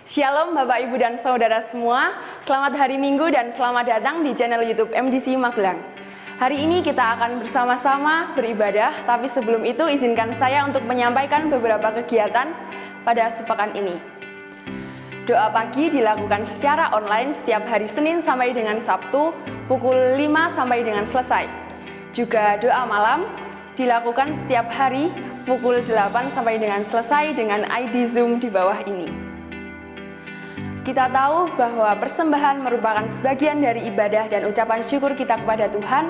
Shalom Bapak Ibu dan Saudara semua, selamat hari Minggu dan selamat datang di channel YouTube MDC Magelang. Hari ini kita akan bersama-sama beribadah, tapi sebelum itu izinkan saya untuk menyampaikan beberapa kegiatan pada sepekan ini. Doa pagi dilakukan secara online setiap hari Senin sampai dengan Sabtu pukul 5 sampai dengan selesai. Juga doa malam dilakukan setiap hari pukul 8 sampai dengan selesai dengan ID Zoom di bawah ini. Kita tahu bahwa persembahan merupakan sebagian dari ibadah dan ucapan syukur kita kepada Tuhan,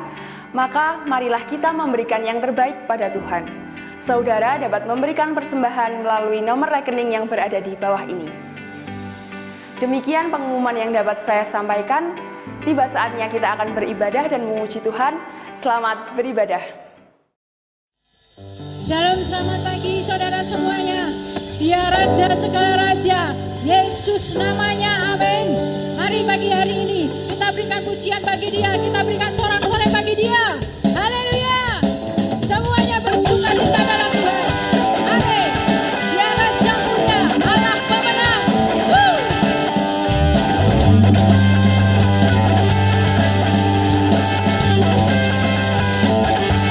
maka marilah kita memberikan yang terbaik pada Tuhan. Saudara dapat memberikan persembahan melalui nomor rekening yang berada di bawah ini. Demikian pengumuman yang dapat saya sampaikan. Tiba saatnya kita akan beribadah dan memuji Tuhan. Selamat beribadah. Shalom, selamat pagi saudara semuanya. Dia Raja segala Raja, Yesus namanya, amin. Mari pagi hari ini kita berikan pujian bagi Dia, kita berikan sorak-sorai bagi Dia. Haleluya. Semuanya bersuka cita dalam Tuhan. Amin. Dia Raja mulia, Allah pemenang.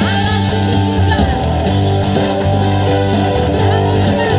Allah kutinggikan. Haleluya.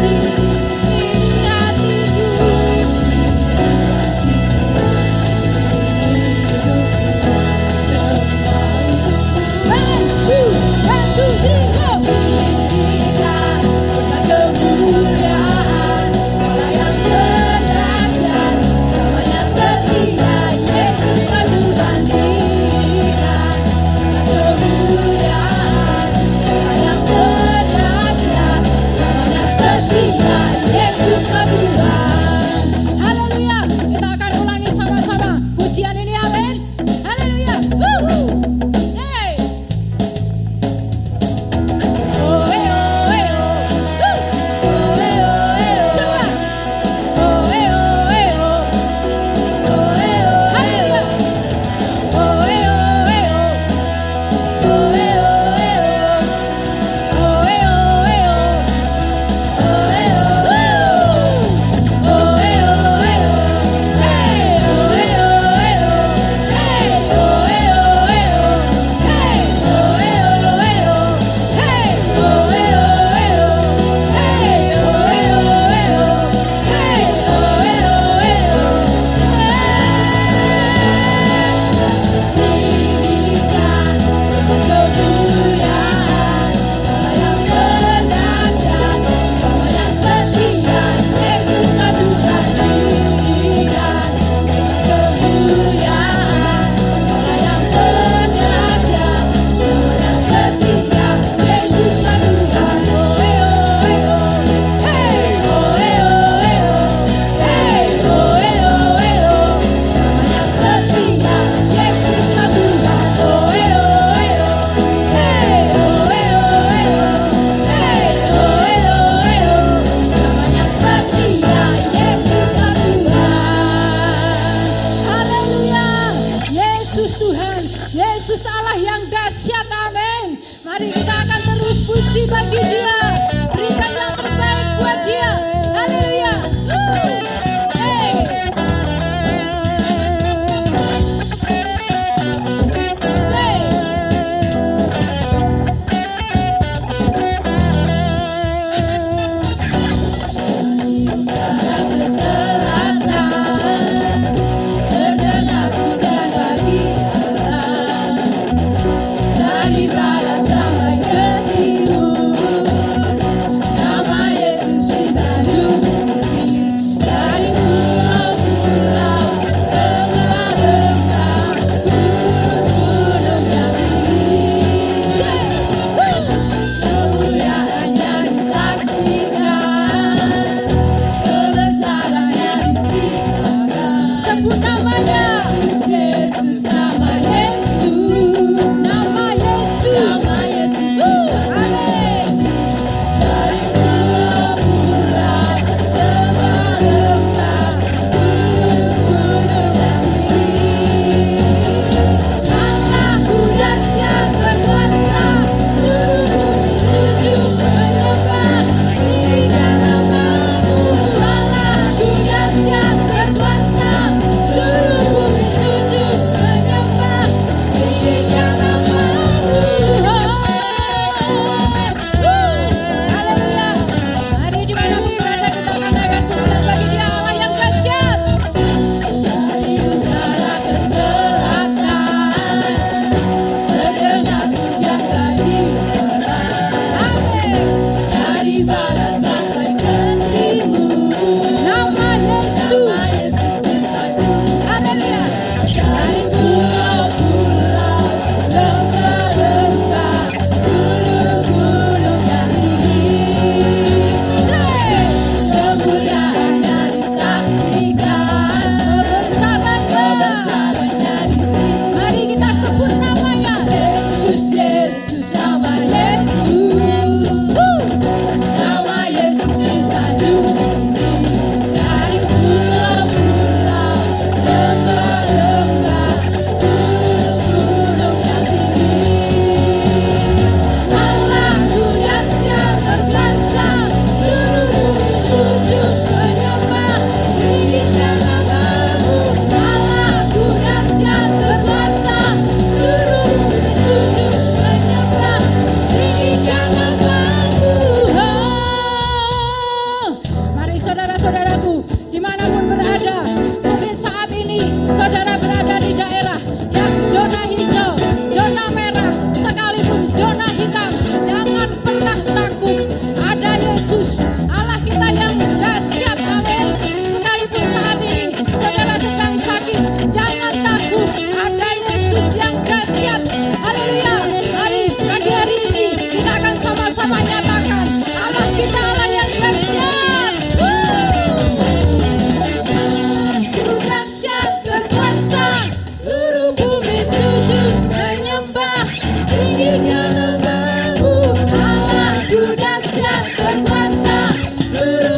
di hatiku. Semua untukmu. 1, 2, 3, go! Berikan kemuliaan, Kaulah yang berdasar, selamanya setia, Yesus kau Tuhan. Berikan kemuliaan, Kaulah yang berdasar, selamanya setia,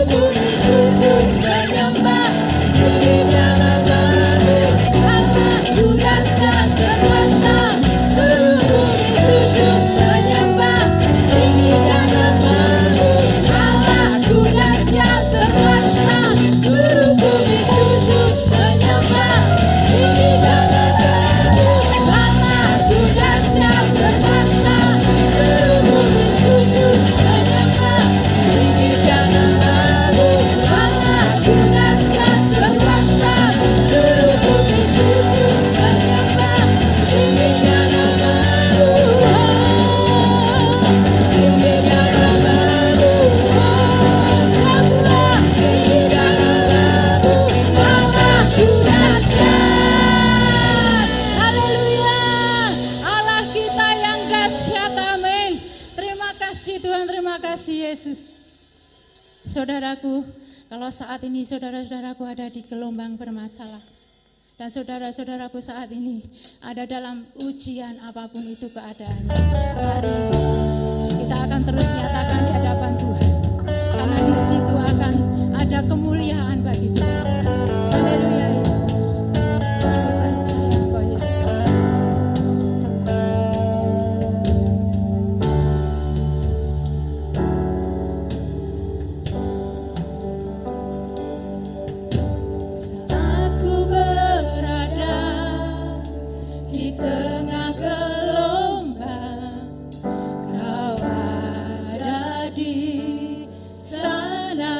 bumi sujud menyembah tingginya nama-Mu. Allahku dahsyat berkuasa, seluruh bumi sujud menyembah tingginya nama-Mu. Allahku dahsyat berkuasa, seluruh bumi sujud menyembah tingginya nama-Mu. Allahku dahsyat berkuasa, seluruh bumi sujud menyembah tingginya nama-Mu. Allahku dahsyat berkuasa, seluruh bumi sujud menyembah tingginya nama-Mu. Tingginya nama-Mu. Semua tingginya nama-Mu. Allahku dahsyat. Haleluya. Allah kita yang dahsyat. Amin. Terima kasih Tuhan, terima kasih Yesus. Saudaraku, kalau saat ini saudara-saudaraku ada di gelombang bermasalah, dan saudara-saudaraku saat ini ada dalam ujian apapun itu keadaannya, hari ini kita akan terus nyatakan di hadapan Tuhan, karena di situ akan ada kemuliaan bagi Tuhan. Haleluya Yesus. Kami percaya Engkau Yesus. Saat ku berada di tengah gelombang, Kau ada di sana.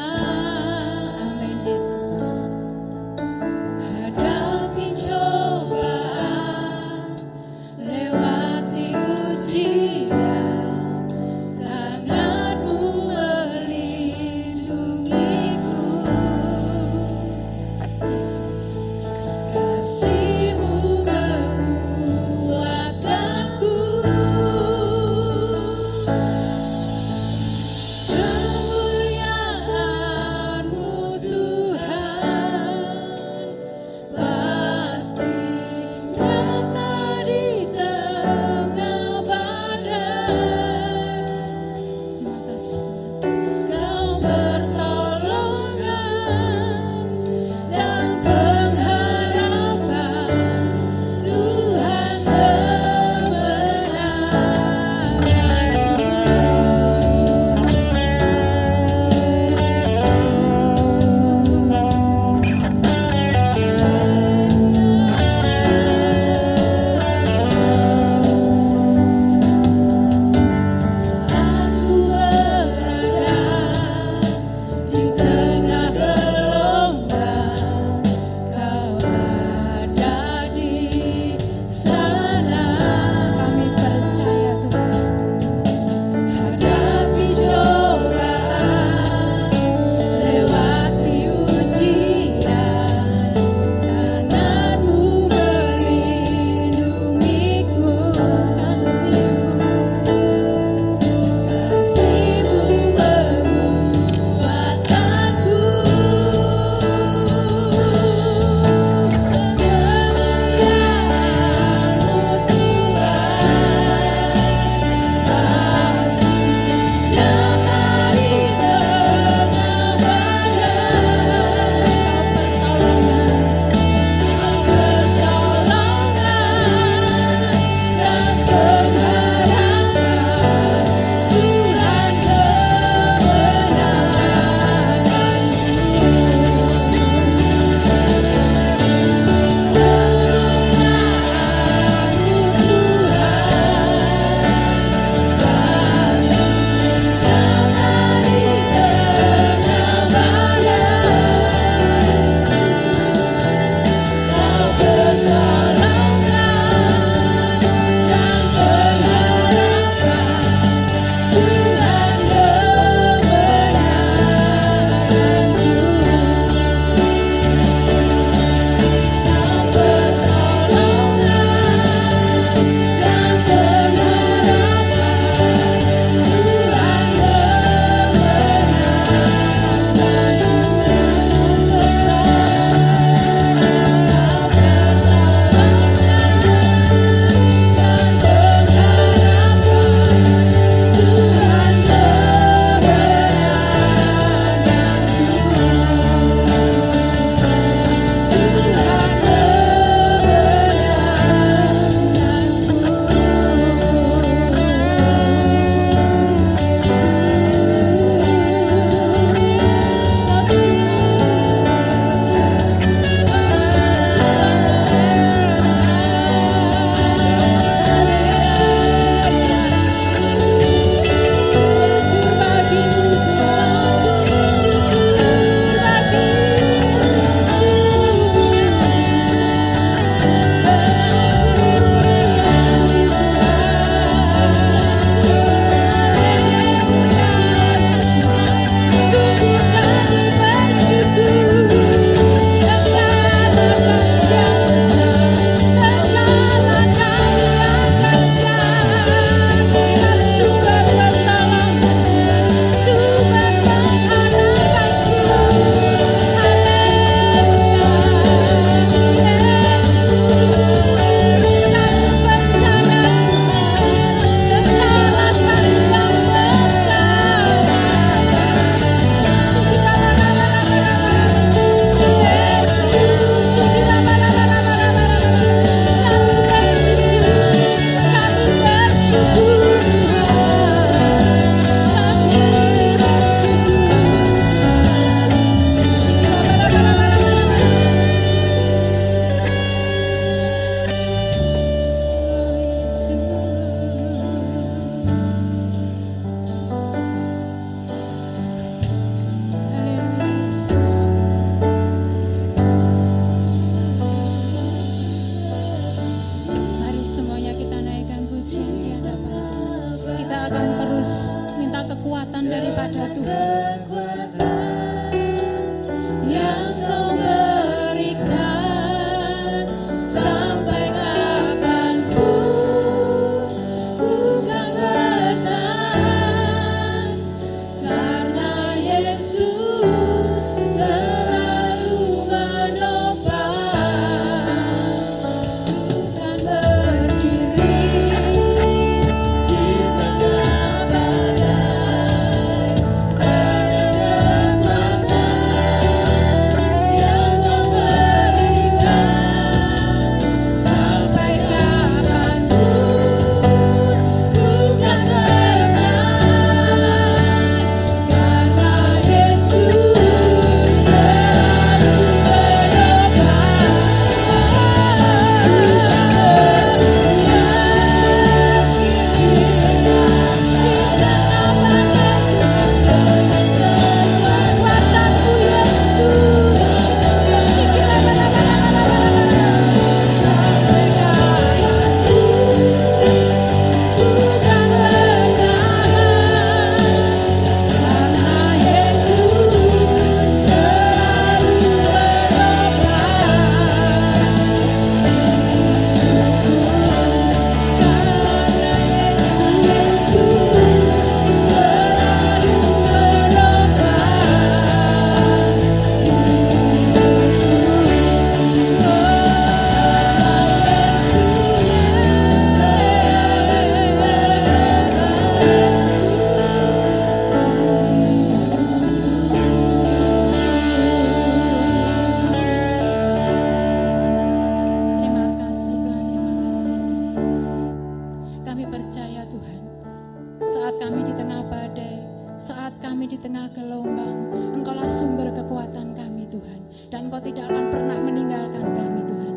tidak akan pernah meninggalkan kami Tuhan.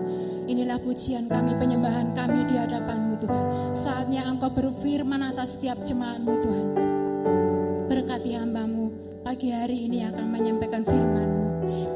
Inilah pujian kami, penyembahan kami di hadapan-Mu Tuhan. Saatnya Engkau berfirman atas setiap jemaat-Mu Tuhan. Berkati hamba-Mu pagi hari ini akan menyampaikan firman-Mu.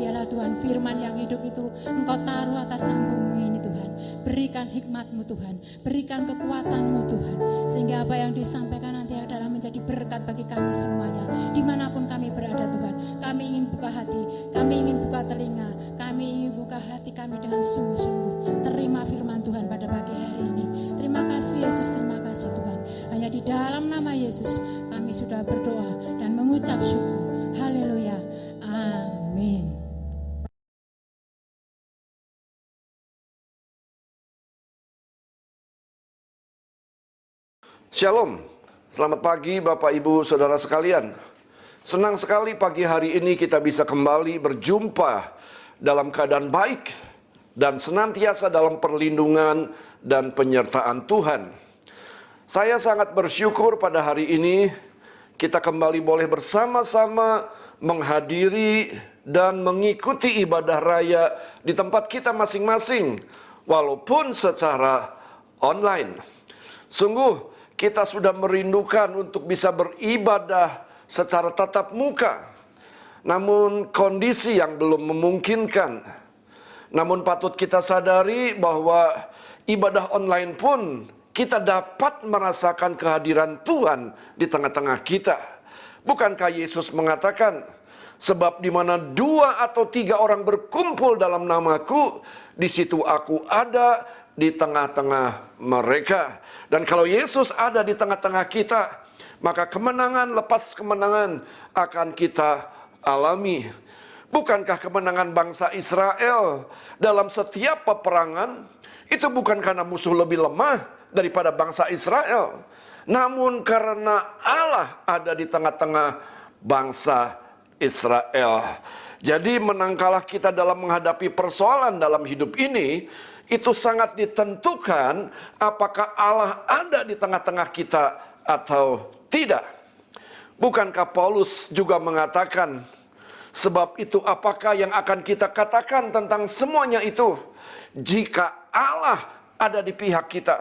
Biarlah Tuhan firman yang hidup itu Engkau taruh atas sambung-Mu ini Tuhan. Berikan hikmat-Mu Tuhan, berikan kekuatan-Mu Tuhan, sehingga apa yang disampaikan nanti adalah menjadi berkat bagi kami semuanya. Dimanapun kami berada Tuhan, kami ingin buka hati, kami ingin buka telinga, kami ingin buka hati kami dengan sungguh-sungguh. Terima firman Tuhan pada pagi hari ini. Terima kasih Yesus, terima kasih Tuhan. Hanya di dalam nama Yesus kami sudah berdoa dan mengucap syukur. Haleluya, amin. Shalom, selamat pagi Bapak Ibu Saudara sekalian. Senang sekali pagi hari ini kita bisa kembali berjumpa dalam keadaan baik dan senantiasa dalam perlindungan dan penyertaan Tuhan. Saya sangat bersyukur pada hari ini kita kembali boleh bersama-sama menghadiri dan mengikuti ibadah raya di tempat kita masing-masing, walaupun secara online. Sungguh kita sudah merindukan untuk bisa beribadah secara tatap muka. Namun kondisi yang belum memungkinkan. Namun patut kita sadari bahwa ibadah online pun kita dapat merasakan kehadiran Tuhan di tengah-tengah kita. Bukankah Yesus mengatakan, sebab di mana 2 atau 3 orang berkumpul dalam namaku, di situ aku ada di tengah-tengah mereka. Dan kalau Yesus ada di tengah-tengah kita, maka kemenangan lepas kemenangan akan kita alami. Bukankah kemenangan bangsa Israel dalam setiap peperangan itu bukan karena musuh lebih lemah daripada bangsa Israel, namun karena Allah ada di tengah-tengah bangsa Israel. Jadi menangkalah kita dalam menghadapi persoalan dalam hidup ini, itu sangat ditentukan apakah Allah ada di tengah-tengah kita atau tidak. Bukankah Paulus juga mengatakan, sebab itu apakah yang akan kita katakan tentang semuanya itu? Jika Allah ada di pihak kita,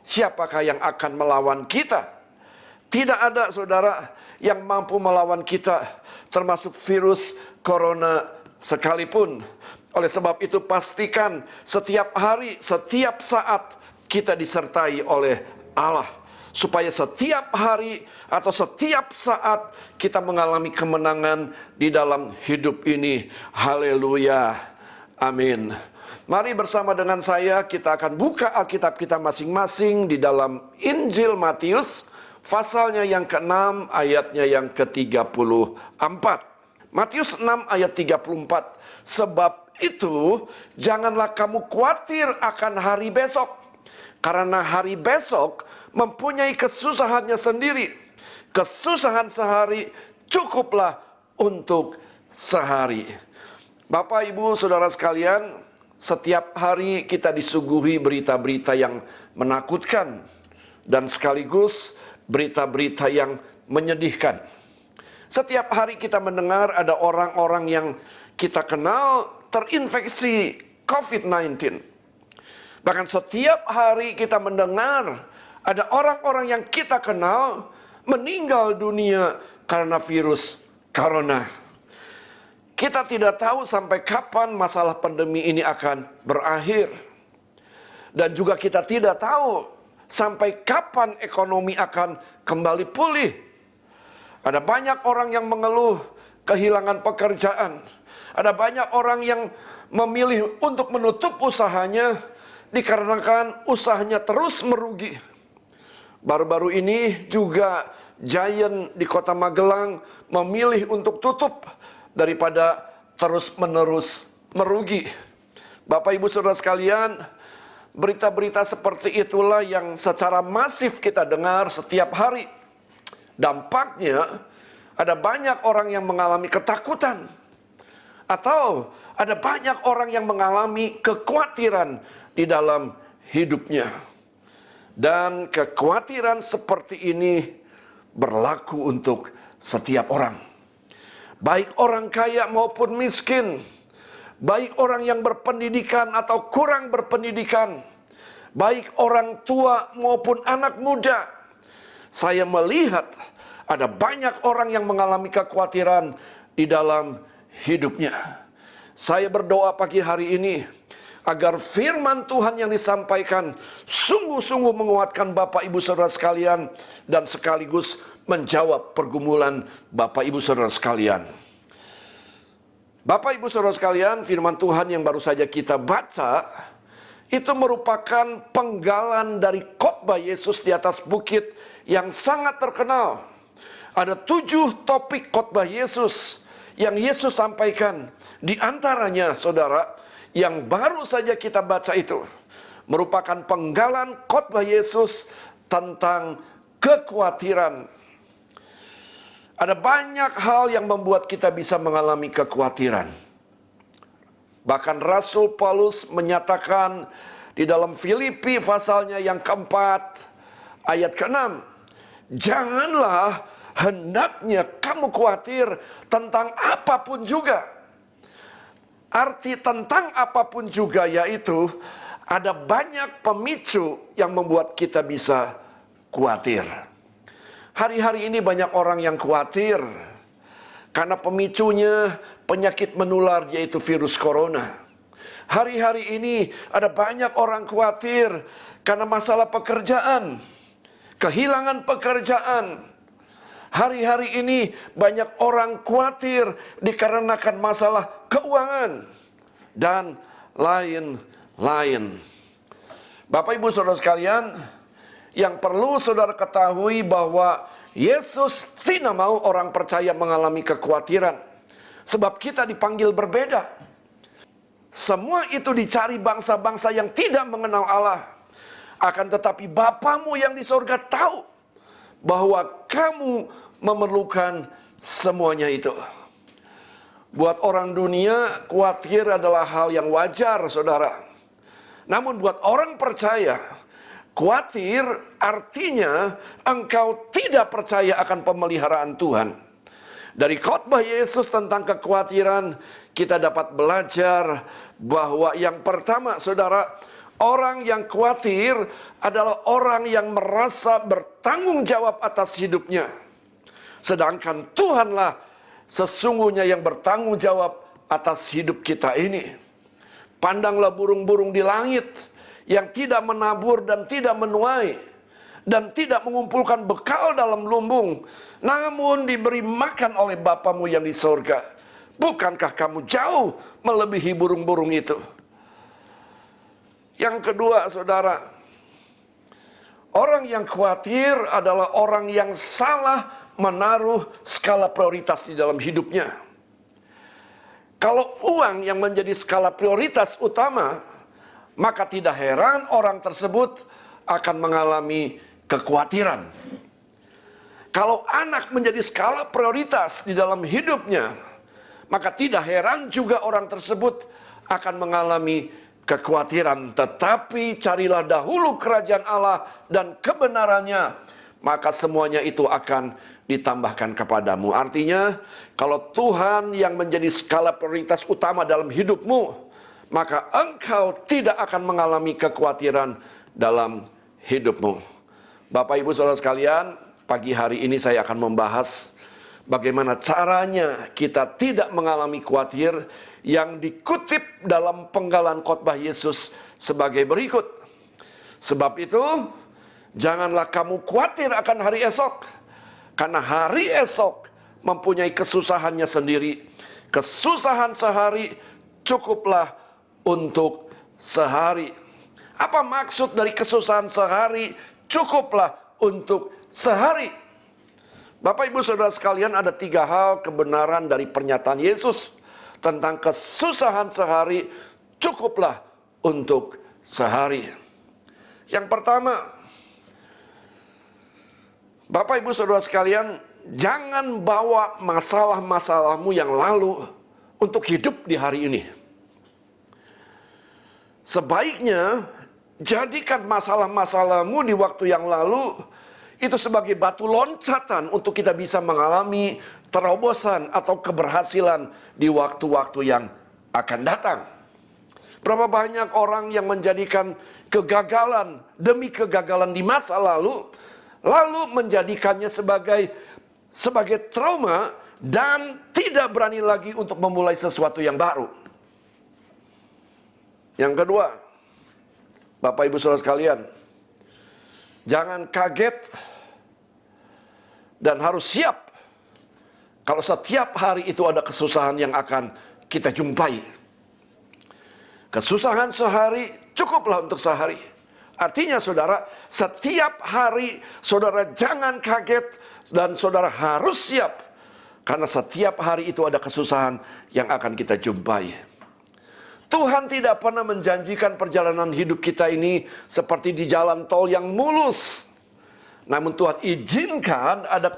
siapakah yang akan melawan kita? Tidak ada saudara yang mampu melawan kita, termasuk virus corona sekalipun. Oleh sebab itu pastikan setiap hari, setiap saat kita disertai oleh Allah. Supaya setiap hari atau setiap saat kita mengalami kemenangan di dalam hidup ini. Haleluya. Amin. Mari bersama dengan saya kita akan buka Alkitab kita masing-masing di dalam Injil Matius. Pasalnya yang ke-6 ayatnya yang ke-34. Matius 6 ayat 34. Sebab itu janganlah kamu khawatir akan hari besok, karena hari besok mempunyai kesusahannya sendiri. Kesusahan sehari cukuplah untuk sehari. Bapak Ibu Saudara sekalian, setiap hari kita disuguhi berita-berita yang menakutkan dan sekaligus berita-berita yang menyedihkan. Setiap hari kita mendengar ada orang-orang yang kita kenal terinfeksi COVID-19. Bahkan setiap hari kita mendengar ada orang-orang yang kita kenal meninggal dunia karena virus corona. Kita tidak tahu sampai kapan masalah pandemi ini akan berakhir. Dan juga kita tidak tahu sampai kapan ekonomi akan kembali pulih. Ada banyak orang yang mengeluh kehilangan pekerjaan. Ada banyak orang yang memilih untuk menutup usahanya dikarenakan usahanya terus merugi. Baru-baru ini juga Giant di Kota Magelang memilih untuk tutup daripada terus-menerus merugi. Bapak Ibu Saudara sekalian, berita-berita seperti itulah yang secara masif kita dengar setiap hari. Dampaknya ada banyak orang yang mengalami ketakutan. Atau ada banyak orang yang mengalami kekhawatiran di dalam hidupnya. Dan kekhawatiran seperti ini berlaku untuk setiap orang. Baik orang kaya maupun miskin. baik orang yang berpendidikan atau kurang berpendidikan, baik orang tua maupun anak muda. Saya melihat ada banyak orang yang mengalami kekhawatiran di dalam hidupnya. Saya berdoa pagi hari ini agar firman Tuhan yang disampaikan sungguh-sungguh menguatkan Bapak Ibu Saudara sekalian dan sekaligus menjawab pergumulan Bapak Ibu Saudara sekalian. Bapak Ibu Saudara sekalian, firman Tuhan yang baru saja kita baca itu merupakan penggalan dari khotbah Yesus di atas bukit yang sangat terkenal. Ada 7 topik khotbah Yesus yang Yesus sampaikan. Di antaranya, saudara, yang baru saja kita baca itu merupakan penggalan khotbah Yesus tentang kekhawatiran. Ada banyak hal yang membuat kita bisa mengalami kekhawatiran. Bahkan Rasul Paulus menyatakan di dalam Filipi pasalnya yang keempat ayat ke-6, janganlah hendaknya kamu khawatir tentang apapun juga. Arti tentang apapun juga yaitu ada banyak pemicu yang membuat kita bisa khawatir. Hari-hari ini banyak orang yang khawatir karena pemicunya penyakit menular yaitu virus corona. Hari-hari ini ada banyak orang khawatir karena masalah pekerjaan, kehilangan pekerjaan. Hari-hari ini banyak orang khawatir dikarenakan masalah keuangan dan lain-lain. Bapak Ibu Saudara sekalian, yang perlu saudara ketahui bahwa Yesus tidak mau orang percaya mengalami kekhawatiran. Sebab kita dipanggil berbeda. Semua itu dicari bangsa-bangsa yang tidak mengenal Allah. Akan tetapi Bapamu yang di sorga tahu bahwa kamu memerlukan semuanya itu. Buat orang dunia, khawatir adalah hal yang wajar, saudara. Namun buat orang percaya, khawatir artinya engkau tidak percaya akan pemeliharaan Tuhan. Dari khotbah Yesus tentang kekhawatiran, kita dapat belajar bahwa yang pertama, saudara, orang yang khawatir adalah orang yang merasa bertanggung jawab atas hidupnya. Sedangkan Tuhanlah sesungguhnya yang bertanggung jawab atas hidup kita ini. Pandanglah burung-burung di langit yang tidak menabur dan tidak menuai dan tidak mengumpulkan bekal dalam lumbung, namun diberi makan oleh Bapamu yang di sorga. Bukankah kamu jauh melebihi burung-burung itu? Yang kedua, saudara, orang yang khawatir adalah orang yang salah menaruh skala prioritas di dalam hidupnya. Kalau uang yang menjadi skala prioritas utama, maka tidak heran orang tersebut akan mengalami kekhawatiran. Kalau anak menjadi skala prioritas di dalam hidupnya, maka tidak heran juga orang tersebut akan mengalami kekhawatiran. Tetapi carilah dahulu kerajaan Allah dan kebenarannya, maka semuanya itu akan ditambahkan kepadamu. Artinya, kalau Tuhan yang menjadi skala prioritas utama dalam hidupmu, maka engkau tidak akan mengalami kekhawatiran dalam hidupmu. Bapak Ibu Saudara sekalian, pagi hari ini saya akan membahas bagaimana caranya kita tidak mengalami khawatir yang dikutip dalam penggalan khotbah Yesus sebagai berikut. Sebab itu, janganlah kamu khawatir akan hari esok, karena hari esok mempunyai kesusahannya sendiri. Kesusahan sehari cukuplah untuk sehari. Apa maksud dari kesusahan sehari cukuplah untuk sehari? Bapak Ibu Saudara sekalian, ada 3 hal kebenaran dari pernyataan Yesus tentang kesusahan sehari cukuplah untuk sehari. Yang pertama, Bapak Ibu Saudara sekalian, jangan bawa masalah-masalahmu yang lalu untuk hidup di hari ini. Sebaiknya jadikan masalah-masalahmu di waktu yang lalu itu sebagai batu loncatan untuk kita bisa mengalami terobosan atau keberhasilan di waktu-waktu yang akan datang. Berapa banyak orang yang menjadikan kegagalan demi kegagalan di masa lalu menjadikannya sebagai trauma dan tidak berani lagi untuk memulai sesuatu yang baru. Yang kedua, Bapak Ibu Saudara sekalian, jangan kaget dan harus siap kalau setiap hari itu ada kesusahan yang akan kita jumpai. Kesusahan sehari cukuplah untuk sehari. Artinya saudara, setiap hari saudara jangan kaget dan saudara harus siap. Karena setiap hari itu ada kesusahan yang akan kita jumpai. Tuhan tidak pernah menjanjikan perjalanan hidup kita ini seperti di jalan tol yang mulus. Namun Tuhan izinkan ada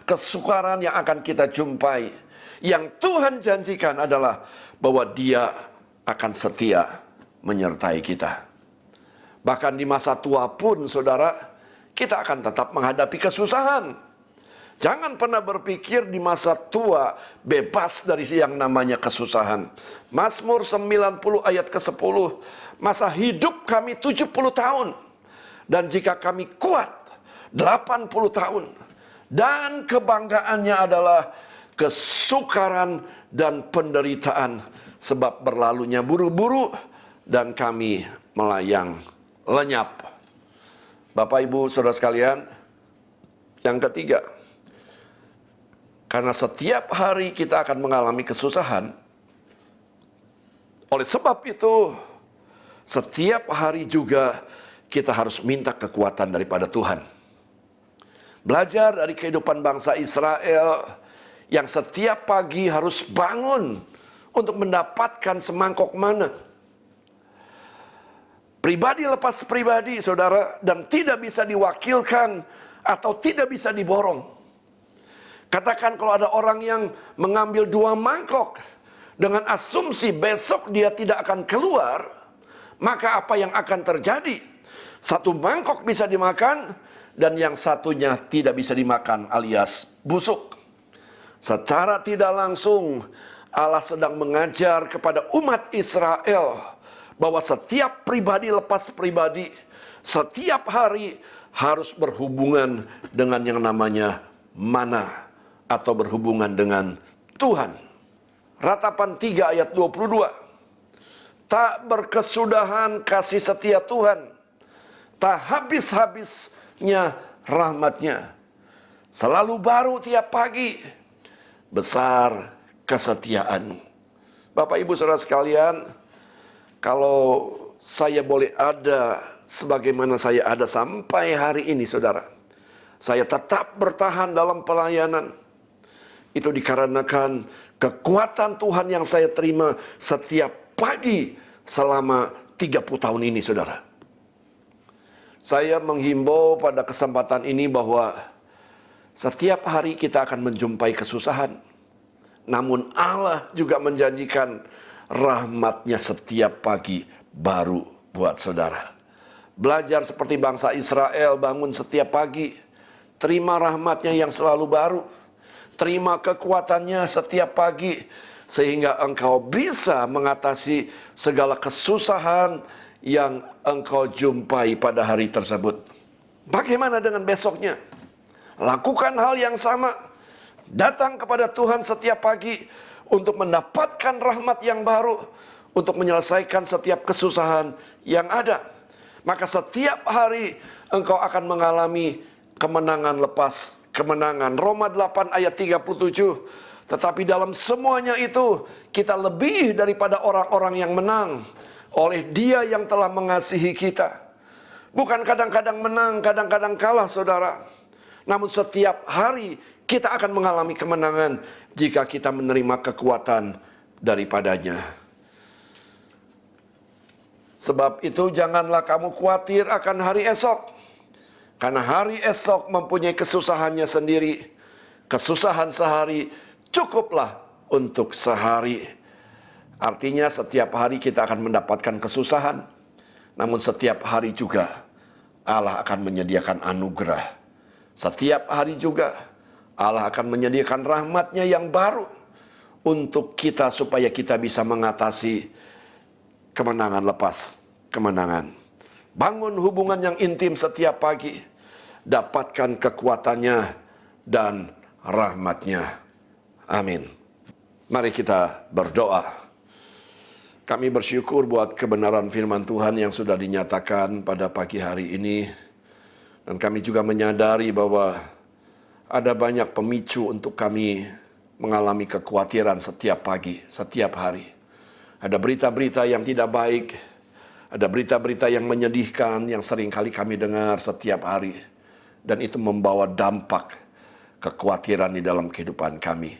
kesukaran yang akan kita jumpai. Yang Tuhan janjikan adalah bahwa Dia akan setia menyertai kita. Bahkan di masa tua pun saudara, kita akan tetap menghadapi kesusahan. Jangan pernah berpikir di masa tua bebas dari yang namanya kesusahan. Mazmur 90 ayat ke-10, masa hidup kami 70 tahun. Dan jika kami kuat 80 tahun. Dan kebanggaannya adalah kesukaran dan penderitaan. Sebab berlalunya buru-buru dan kami melayang lenyap. Bapak Ibu Saudara sekalian, yang ketiga, karena setiap hari kita akan mengalami kesusahan. Oleh sebab itu, setiap hari juga kita harus minta kekuatan daripada Tuhan. Belajar dari kehidupan bangsa Israel yang setiap pagi harus bangun untuk mendapatkan semangkok mana. Pribadi lepas pribadi, saudara, dan tidak bisa diwakilkan atau tidak bisa diborong. Katakan kalau ada orang yang mengambil 2 mangkok dengan asumsi besok dia tidak akan keluar, maka apa yang akan terjadi? 1 mangkok bisa dimakan dan yang satunya tidak bisa dimakan alias busuk. Secara tidak langsung Allah sedang mengajar kepada umat Israel bahwa setiap pribadi lepas pribadi setiap hari harus berhubungan dengan yang namanya mana atau berhubungan dengan Tuhan. Ratapan 3 ayat 22. Tak berkesudahan kasih setia Tuhan, tak habis-habisnya rahmatnya. Selalu baru tiap pagi, besar kesetiaan. Bapak Ibu Saudara sekalian, kalau saya boleh ada sebagaimana saya ada sampai hari ini saudara, saya tetap bertahan dalam pelayanan. Itu dikarenakan kekuatan Tuhan yang saya terima setiap pagi selama 30 tahun ini saudara. Saya menghimbau pada kesempatan ini bahwa setiap hari kita akan menjumpai kesusahan. Namun Allah juga menjanjikan rahmatnya setiap pagi baru buat saudara. Belajar seperti bangsa Israel, bangun setiap pagi. Terima rahmatnya yang selalu baru. Terima kekuatannya setiap pagi. Sehingga engkau bisa mengatasi segala kesusahan yang engkau jumpai pada hari tersebut. Bagaimana dengan besoknya? Lakukan hal yang sama. Datang kepada Tuhan setiap pagi untuk mendapatkan rahmat yang baru, untuk menyelesaikan setiap kesusahan yang ada. Maka setiap hari engkau akan mengalami kemenangan lepas kemenangan. Roma 8 ayat 37. Tetapi dalam semuanya itu kita lebih daripada orang-orang yang menang oleh Dia yang telah mengasihi kita. Bukan kadang-kadang menang, kadang-kadang kalah saudara. Namun setiap hari kita akan mengalami kemenangan jika kita menerima kekuatan daripadanya. Sebab itu janganlah kamu khawatir akan hari esok. Karena hari esok mempunyai kesusahannya sendiri. Kesusahan sehari cukuplah untuk sehari. Artinya setiap hari kita akan mendapatkan kesusahan. Namun setiap hari juga Allah akan menyediakan anugerah. Setiap hari juga Allah akan menyediakan rahmatnya yang baru untuk kita supaya kita bisa mengatasi kemenangan lepas kemenangan. Bangun hubungan yang intim setiap pagi. Dapatkan kekuatannya dan rahmatnya. Amin. Mari kita berdoa. Kami bersyukur buat kebenaran firman Tuhan yang sudah dinyatakan pada pagi hari ini. Dan kami juga menyadari bahwa ada banyak pemicu untuk kami mengalami kekhawatiran setiap pagi, setiap hari. Ada berita-berita yang tidak baik, ada berita-berita yang menyedihkan yang sering kali kami dengar setiap hari. Dan itu membawa dampak kekhawatiran di dalam kehidupan kami.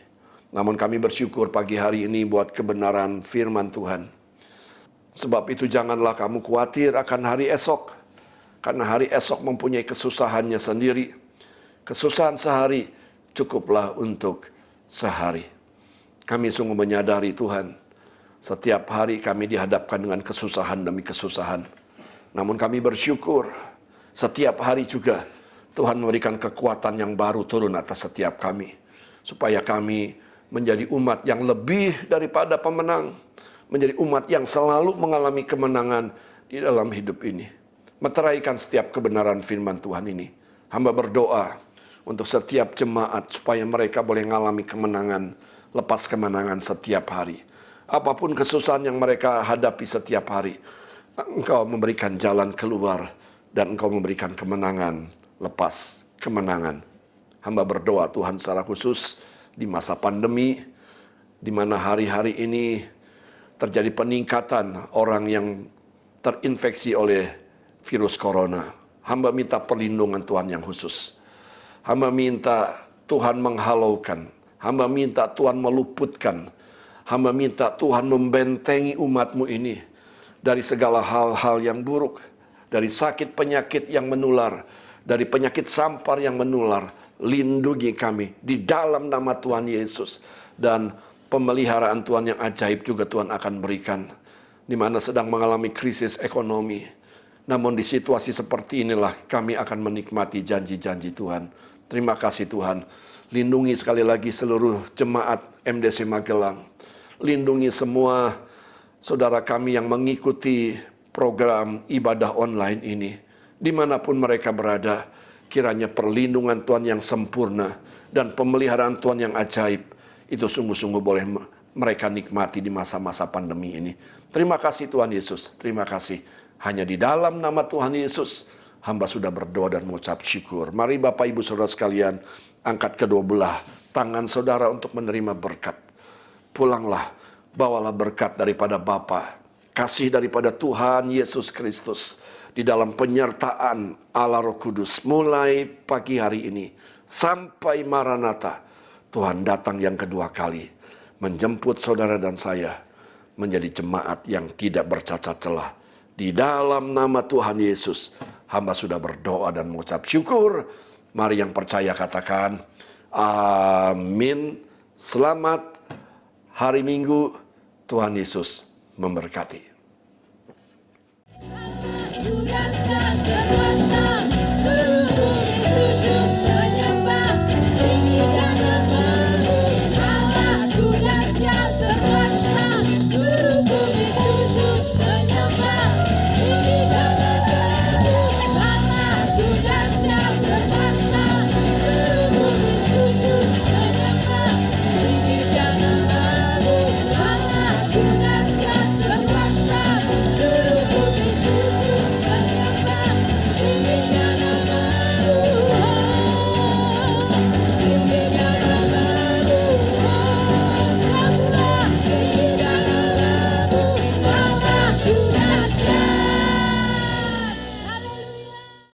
Namun kami bersyukur pagi hari ini buat kebenaran firman Tuhan. Sebab itu janganlah kamu khawatir akan hari esok. Karena hari esok mempunyai kesusahannya sendiri. Kesusahan sehari cukuplah untuk sehari. Kami sungguh menyadari Tuhan, setiap hari kami dihadapkan dengan kesusahan demi kesusahan. Namun kami bersyukur, setiap hari juga Tuhan memberikan kekuatan yang baru turun atas setiap kami. Supaya kami menjadi umat yang lebih daripada pemenang. Menjadi umat yang selalu mengalami kemenangan di dalam hidup ini. Meteraikan setiap kebenaran firman Tuhan ini. Hamba berdoa untuk setiap jemaat supaya mereka boleh mengalami kemenangan, lepas kemenangan setiap hari. Apapun kesusahan yang mereka hadapi setiap hari, Engkau memberikan jalan keluar dan Engkau memberikan kemenangan, lepas kemenangan. Hamba berdoa Tuhan secara khusus di masa pandemi, di mana hari-hari ini terjadi peningkatan orang yang terinfeksi oleh virus corona. Hamba minta perlindungan Tuhan yang khusus. Hamba minta Tuhan menghalaukan. Hamba minta Tuhan meluputkan. Hamba minta Tuhan membentengi umat-Mu ini dari segala hal-hal yang buruk. Dari sakit penyakit yang menular. Dari penyakit sampar yang menular. Lindungi kami di dalam nama Tuhan Yesus. Dan pemeliharaan Tuhan yang ajaib juga Tuhan akan berikan. Di mana sedang mengalami krisis ekonomi. Namun di situasi seperti inilah kami akan menikmati janji-janji Tuhan. Terima kasih Tuhan. Lindungi sekali lagi seluruh jemaat MDC Magelang. Lindungi semua saudara kami yang mengikuti program ibadah online ini. Dimanapun mereka berada, kiranya perlindungan Tuhan yang sempurna dan pemeliharaan Tuhan yang ajaib. Itu sungguh-sungguh boleh mereka nikmati di masa-masa pandemi ini. Terima kasih Tuhan Yesus. Terima kasih. Hanya di dalam nama Tuhan Yesus, hamba sudah berdoa dan mengucap syukur. Mari Bapak Ibu Saudara sekalian, angkat kedua belah tangan saudara untuk menerima berkat. Pulanglah, bawalah berkat daripada Bapa, kasih daripada Tuhan Yesus Kristus, di dalam penyertaan Allah Roh Kudus, mulai pagi hari ini, sampai Maranatha, Tuhan datang yang kedua kali, menjemput saudara dan saya, menjadi jemaat yang tidak bercacat celah. Di dalam nama Tuhan Yesus, hamba sudah berdoa dan mengucap syukur. Mari yang percaya katakan, amin. Selamat hari Minggu, Tuhan Yesus memberkati.